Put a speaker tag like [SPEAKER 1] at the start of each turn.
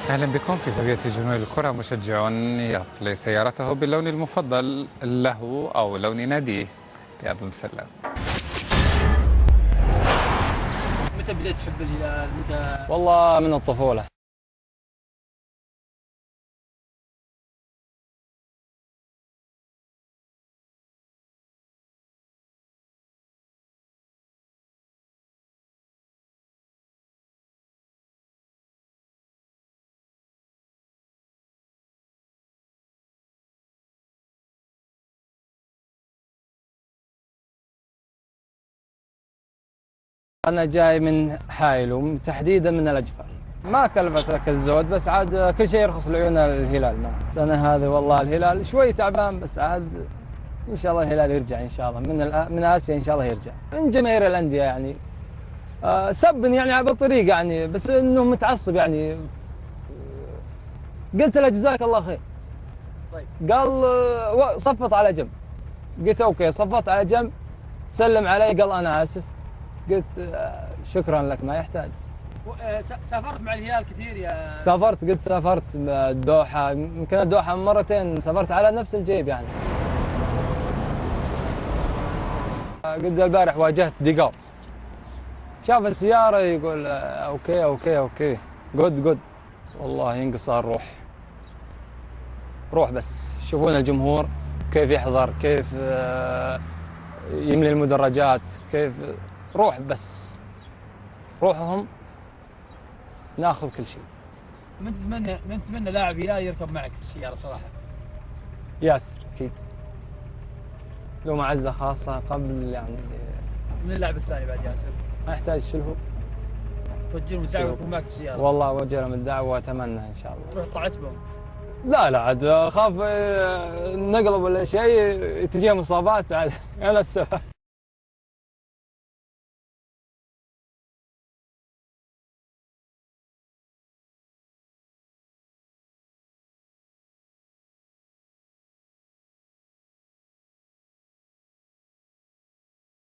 [SPEAKER 1] أهلا بكم في زاوية جنوب الكرة. مشجع يطلي سيارته باللون المفضل له أو لون ناديه. رياض المسلم.
[SPEAKER 2] متى بديت تحب الهلال؟ متى؟
[SPEAKER 3] والله من الطفولة. أنا جاي من حايل تحديدا من الأجفر. ما كلفت لك الزود، بس عاد كل شيء يرخص لعيون الهلال. ما السنة هذه والله الهلال شوي تعبان، بس عاد إن شاء الله الهلال يرجع إن شاء الله من آسيا إن شاء الله يرجع. من جماهير الأندية يعني سبني يعني بالطريق يعني، بس إنه متعصب يعني. قلت له جزاك الله خير.
[SPEAKER 2] طيب.
[SPEAKER 3] قال صفط على جنب. قلت أوكي، صفطت على جنب. سلم علي قال أنا آسف. قلت شكرا لك، ما يحتاج.
[SPEAKER 2] سافرت مع الهلال كثير يا؟
[SPEAKER 3] سافرت الدوحة، يمكن الدوحة مرتين سافرت على نفس الجيب يعني. قد البارح واجهت ديقار، شاف السيارة يقول اوكي اوكي اوكي جود. والله ينقصها الروح. روح بس شوفون الجمهور كيف يحضر، كيف يملي المدرجات، كيف روح بس روحهم ناخذ كل شيء.
[SPEAKER 2] من تتمنى لاعب هلال يركب معك في السيارة بصراحة؟
[SPEAKER 3] ياسر اكيد، له معزة خاصة قبل يعني.
[SPEAKER 2] من اللاعب الثاني بعد ياسر؟
[SPEAKER 3] ما يحتاج شلهو.
[SPEAKER 2] توجه لهم الدعوة يكون معك في السيارة؟
[SPEAKER 3] والله اوجه لهم الدعوة واتمنى ان شاء الله.
[SPEAKER 2] تروح تطلع اسمهم؟
[SPEAKER 3] لا عاد اخاف نقلب ولا شيء تجيهم اصابات عاد. انا السبب.